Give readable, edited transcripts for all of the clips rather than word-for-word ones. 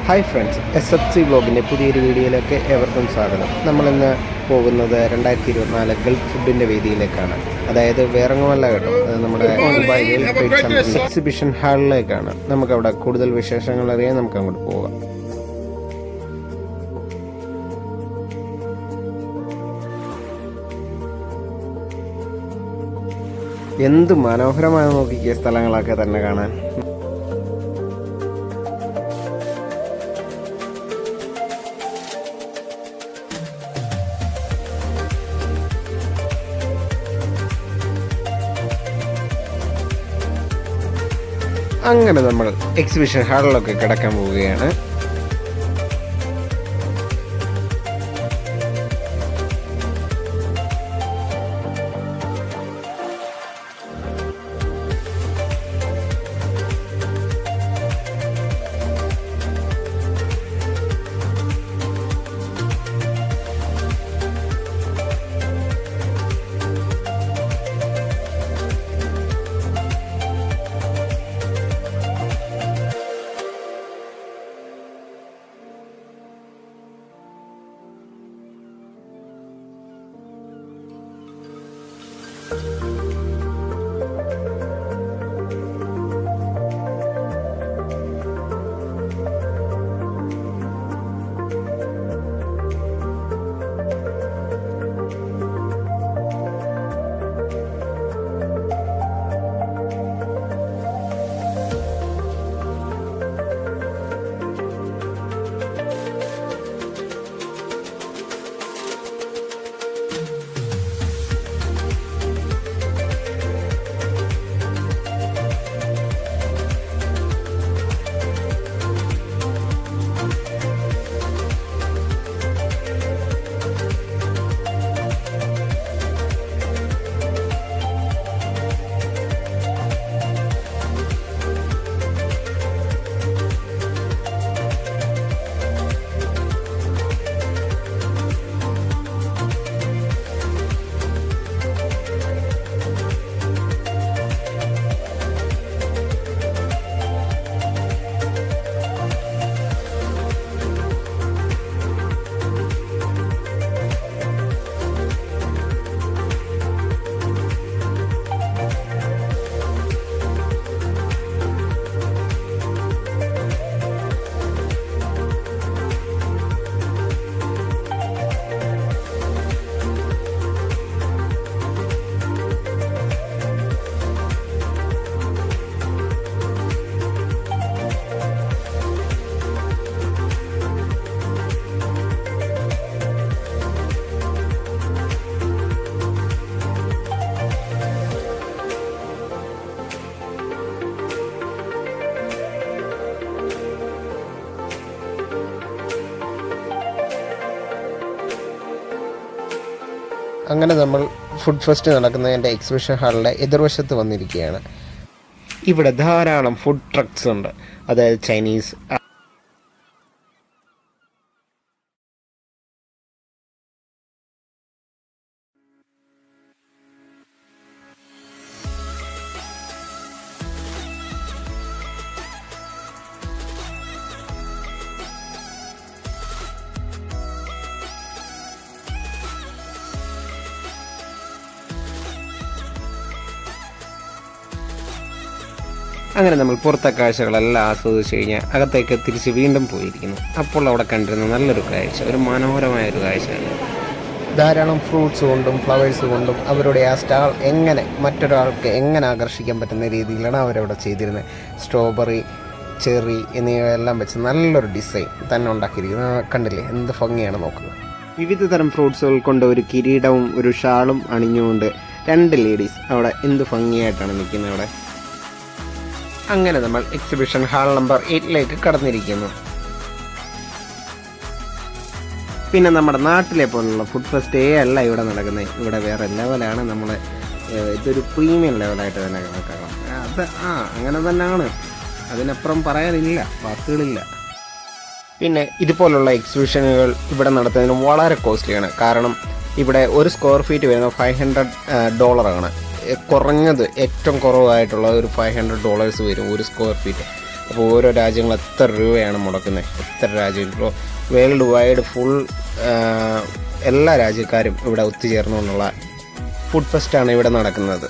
Hi friends, SFC വ്ലോഗിൻ്റെ പുതിയൊരു വീഡിയോയിലേക്ക് ഏവർക്കും സ്വാഗതം. നമ്മളിന്ന് പോകുന്നത് 2024 ഗൾഫ് ഫുഡിൻ്റെ വേദിയിലേക്കാണ്. അതായത് വേറെങ്ങുമല്ല കേട്ടോ, അത് നമ്മുടെ Dubai world trade centre exhibition ഹാളിലേക്കാണ്. നമുക്കവിടെ കൂടുതൽ വിശേഷങ്ങൾ അറിയാൻ നമുക്ക് അങ്ങോട്ട് പോകാം. എന്ത് മനോഹരമായി നോക്കിയ സ്ഥലങ്ങളൊക്കെ തന്നെ കാണാൻ. അങ്ങനെ നമ്മൾ എക്സിബിഷൻ ഹാളിലൊക്കെ കിടക്കാൻ പോവുകയാണ്. അങ്ങനെ നമ്മൾ ഫുഡ് ഫെസ്റ്റ് നടക്കുന്ന എൻ്റെ എക്സിബിഷൻ ഹാളിലെ എതിർവശത്ത് വന്നിരിക്കുകയാണ്. ഇവിടെ ധാരാളം ഫുഡ് ട്രക്സ് ഉണ്ട്, അതായത് ചൈനീസ്, അങ്ങനെ നമ്മൾ പുറത്തെ കാഴ്ചകളെല്ലാം ആസ്വദിച്ച് കഴിഞ്ഞാൽ അകത്തേക്ക് തിരിച്ച് വീണ്ടും പോയിരിക്കുന്നു. അപ്പോൾ അവിടെ കണ്ടിരുന്ന നല്ലൊരു കാഴ്ച, ഒരു മനോഹരമായൊരു കാഴ്ചയാണ്. ധാരാളം ഫ്രൂട്ട്സ് കൊണ്ടും ഫ്ലവേഴ്സ് കൊണ്ടും അവരുടെ ആ സ്റ്റാൾ എങ്ങനെ മറ്റൊരാൾക്ക് എങ്ങനെ ആകർഷിക്കാൻ പറ്റുന്ന രീതിയിലാണ് അവരവിടെ ചെയ്തിരുന്നത്. സ്ട്രോബെറി, ചെറി എന്നിവയെല്ലാം വെച്ച് നല്ലൊരു ഡിസൈൻ തന്നെ ഉണ്ടാക്കിയിരിക്കുന്നത്. കണ്ടില്ലേ എന്ത് ഭംഗിയാണ് നോക്കുക. വിവിധ തരം ഫ്രൂട്ട്സുകൾ കൊണ്ട് ഒരു കിരീടവും ഒരു ഷാളും അണിഞ്ഞുകൊണ്ട് 2 ലേഡീസ് അവിടെ എന്ത് ഭംഗിയായിട്ടാണ് നിൽക്കുന്നത് അവിടെ. അങ്ങനെ നമ്മൾ എക്സിബിഷൻ ഹാൾ നമ്പർ 8 കടന്നിരിക്കുന്നു. പിന്നെ നമ്മുടെ നാട്ടിലെ പോലുള്ള ഫുഡ് ഫെസ്റ്റ് അല്ല ഇവിടെ നടക്കുന്നത്. ഇവിടെ വേറെ ലെവലാണ്. ഇതൊരു പ്രീമിയം ലെവലായിട്ട് തന്നെ കണക്കാക്കാം. അത് അങ്ങനെ തന്നെയാണ്, അതിനപ്പുറം പറയാനില്ല, വാക്കുകളില്ല. പിന്നെ ഇതുപോലുള്ള എക്സിബിഷനുകൾ ഇവിടെ നടത്തുന്നതിന് വളരെ കോസ്റ്റ്ലിയാണ്. കാരണം ഇവിടെ ഒരു സ്ക്വയർ ഫീറ്റ് വരുന്നത് $500 കുറഞ്ഞത് ഏറ്റവും കുറവായിട്ടുള്ള ഒരു $500 വരും ഒരു സ്ക്വയർ ഫീറ്റ്. അപ്പോൾ ഓരോ രാജ്യങ്ങൾ എത്ര രൂപയാണ് മുടക്കുന്നത്, എത്ര രാജ്യം ഇപ്പോൾ വേൾഡ് വൈഡ് ഫുൾ എല്ലാ രാജ്യക്കാരും ഇവിടെ ഒത്തുചേർന്നുകൊണ്ടുള്ള ഫുഡ് ഫെസ്റ്റാണ് ഇവിടെ നടക്കുന്നത്.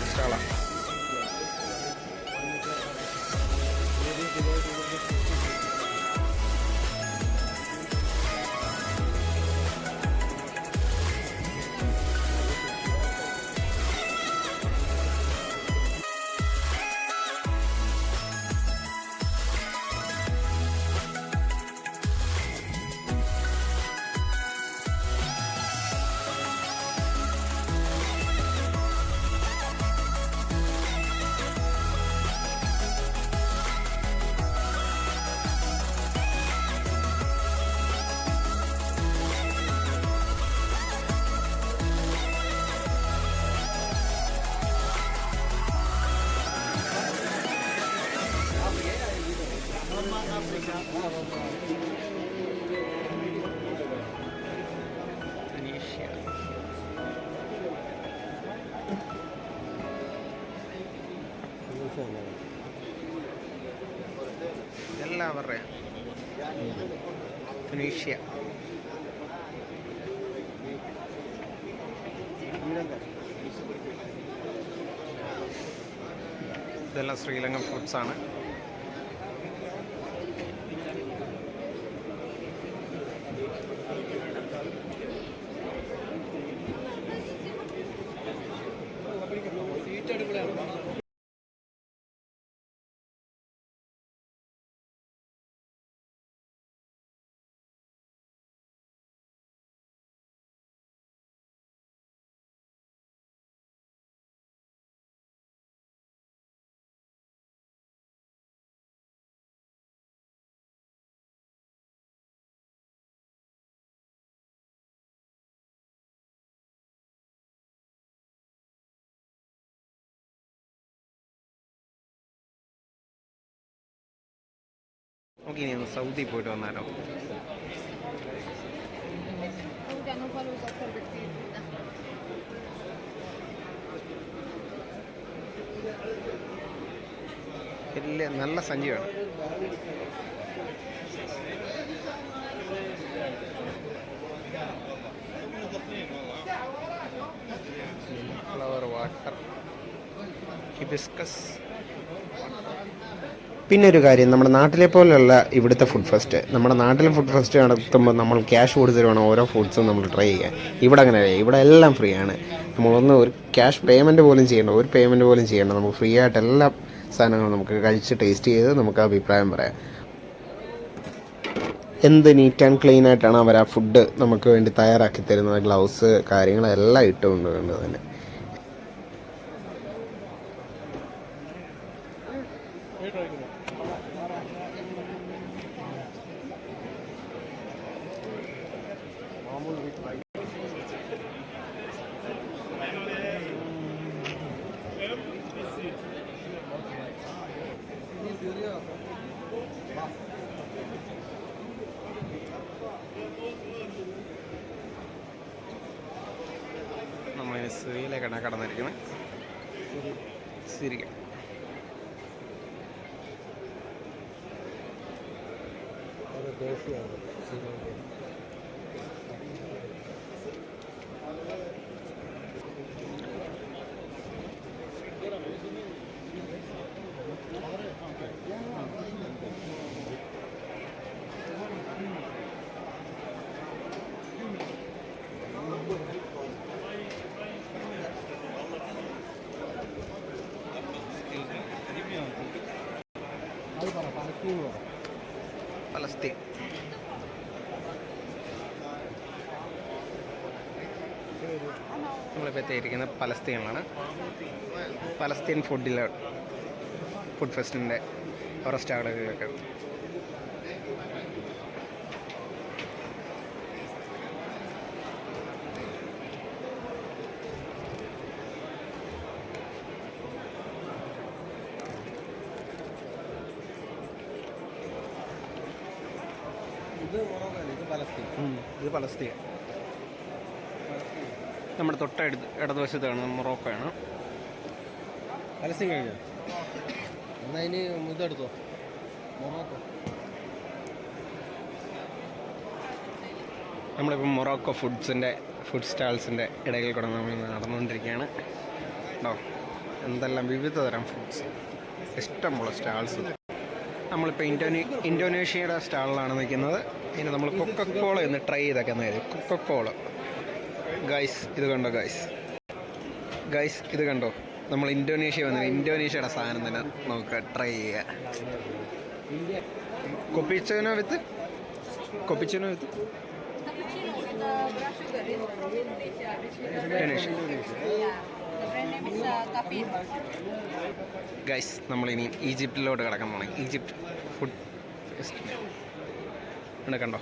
ഇഷ്ടമുള്ള എല്ലാവരുടെ തുനീഷ്യ ഇതെല്ലാം ശ്രീലങ്കൻ ഫുഡ്സാണ്. നമുക്ക് ഇനി ഒന്ന് സൗദി പോയിട്ട് വന്നാലോ? വലിയ നല്ല സഞ്ചിയാണ്. Flower water, hibiscus. പിന്നെ ഒരു കാര്യം, നമ്മുടെ നാട്ടിലെ പോലെയുള്ള ഇവിടുത്തെ ഫുഡ് ഫെസ്റ്റ്. നമ്മുടെ നാട്ടിലെ ഫുഡ് ഫെസ്റ്റ് നടത്തുമ്പോൾ നമ്മൾ ക്യാഷ് കൊടുത്തിട്ട് വേണം ഓരോ ഫുഡ്സും നമ്മൾ ട്രൈ ചെയ്യാൻ. ഇവിടെ അങ്ങനെയല്ല, ഇവിടെ എല്ലാം ഫ്രീ ആണ്. നമ്മളൊന്ന് ഒരു ക്യാഷ് പേയ്മെൻറ്റ് പോലും ചെയ്യേണ്ട, ഒരു പേയ്മെൻറ്റ് പോലും ചെയ്യേണ്ട. നമുക്ക് ഫ്രീ ആയിട്ട് എല്ലാ സാധനങ്ങളും നമുക്ക് കഴിച്ച് ടേസ്റ്റ് ചെയ്ത് നമുക്ക് അഭിപ്രായം പറയാം. എന്ത് നീറ്റ് ആൻഡ് ക്ലീൻ ആയിട്ടാണ് അവർ ആ ഫുഡ് നമുക്ക് വേണ്ടി തയ്യാറാക്കി തരുന്നത്. ഗ്ലൗസ് കാര്യങ്ങളെല്ലാം ഇട്ടുകൊണ്ട് തന്നെ. സിറിയിലേക്കാണ് കടന്നിരിക്കുന്നത്. Syria Palestine. നമ്മളിപ്പോൾ എത്തിയിരിക്കുന്നത് പലസ്തീനിലാണ്. പലസ്തീൻ ഫുഡ് ഫെസ്റ്റിൻ്റെ ഓരോ സ്റ്റാളുകളിലൊക്കെ ഇത് പലസ്തീൻ. നമ്മുടെ ഇടതുവശത്താണ് മൊറോക്കോയാണ്. പലസ്തീൻ കഴിഞ്ഞോ? എന്നാൽ ഇനി ഇതെടുത്തോ, മൊറോക്കോ. നമ്മളിപ്പോൾ മൊറോക്കോ ഫുഡ് സ്റ്റാൾസിൻ്റെ ഇടയിൽ കൂടെ നമ്മൾ നടന്നുകൊണ്ടിരിക്കുകയാണ്. കേട്ടോ, എന്തെല്ലാം വിവിധ തരം ഫുഡ്സ്, ഇഷ്ടമുള്ള സ്റ്റാൾസ്. നമ്മളിപ്പോൾ ഇന്തോനേഷ്യയുടെ സ്റ്റാളിലാണ് നിൽക്കുന്നത്. ഇനി നമ്മൾ കൊക്കക്കോള ഒന്ന് ട്രൈ ചെയ്തൊക്കെ കൊക്കക്കോള. ഗൈസ് ഇത് കണ്ടോ, ഗൈസ് ഇത് കണ്ടോ, നമ്മൾ ഇന്തോനേഷ്യ വന്നത് ഇന്തോനേഷ്യയുടെ സാധനം തന്നെ നമുക്ക് ട്രൈ ചെയ്യാം. കൊപ്പിച്ചോനോ വിത്ത് ഇന്തോനേഷ്യ. ഗൈസ് നമ്മളിനി ഈജിപ്തിലോട്ട് കിടക്കാൻ പോകണം. ഈജിപ്റ്റ് ഫുഡ് ഫെസ്റ്റിവൽ ഇവിടെ കണ്ടോ,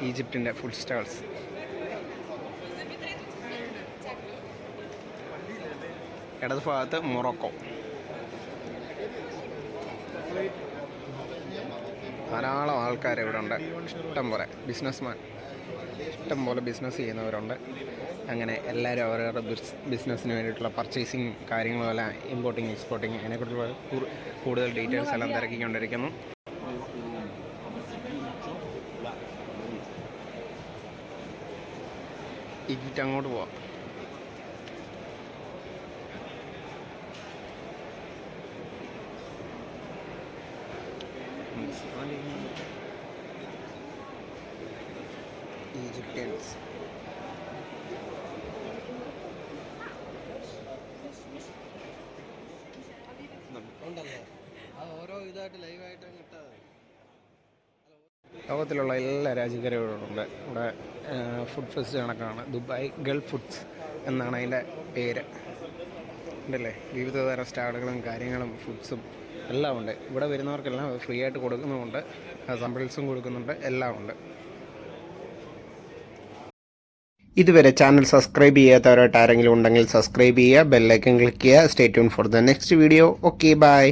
ഈജിപ്തിൻ്റെ ഫുഡ് സ്റ്റാൾസ്. ഇടത് ഭാഗത്ത് മൊറോക്കോ. ധാരാളം ആൾക്കാർ ഇവിടെ ഉണ്ട്, ഇഷ്ടം പോലെ ബിസിനസ് ചെയ്യുന്നവരുണ്ട്. അങ്ങനെ എല്ലാവരും അവരവരുടെ ബിസിനസ്സിന് വേണ്ടിയിട്ടുള്ള പർച്ചേസിങ് കാര്യങ്ങളുമെല്ലാം, ഇമ്പോർട്ടിങ് എക്സ്പോർട്ടിങ്, അതിനെക്കുറിച്ചുള്ള കൂടുതൽ ഡീറ്റെയിൽസ് എല്ലാം തിരക്കിക്കൊണ്ടിരിക്കുന്നു. ഈജിപ്റ്റ് അങ്ങോട്ട് പോവാം. ഈജിപ്ഷ്യൻസ് ഉണ്ടല്ലോ, അത് ഓരോ ഇതായിട്ട് ലൈവായിട്ട് കിട്ടാതെ. ലോകത്തിലുള്ള എല്ലാ രാജ്യക്കാരുകളുണ്ട് ഇവിടെ. ഫുഡ് ഫെസ്റ്റ് കണക്കാണ്. ദുബായ് ഗൾഫ് ഫുഡ്സ് എന്നാണ് അതിൻ്റെ പേര്. ഉണ്ടല്ലേ, വിവിധ തരം സ്റ്റാളുകളും കാര്യങ്ങളും ഫുഡ്സും എല്ലാം ഉണ്ട്. ഇവിടെ വരുന്നവർക്കെല്ലാം ഫ്രീ ആയിട്ട് കൊടുക്കുന്നുമുണ്ട്, സാമ്പിൾസും കൊടുക്കുന്നുണ്ട്, എല്ലാം ഉണ്ട്. ഇതുവരെ ചാനൽ സബ്സ്ക്രൈബ് ചെയ്യാത്തവരായിട്ട് ആരെങ്കിലും ഉണ്ടെങ്കിൽ സബ്സ്ക്രൈബ് ചെയ്യുക, ബെല്ലൈക്കൺ ക്ലിക്ക് ചെയ്യുക. Stay tune for the next video. Okay, bye.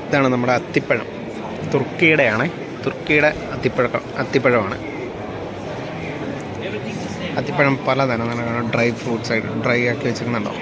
ഇതാണ് നമ്മുടെ അത്തിപ്പഴം. തുർക്കിയുടെ അത്തിപ്പഴമാണ്. അത്തിപ്പഴം പലതരം ഡ്രൈ ഫ്രൂട്ട്സ് ആയിട്ട് ഡ്രൈ ആക്കി വെച്ചിരുന്നുണ്ടോ.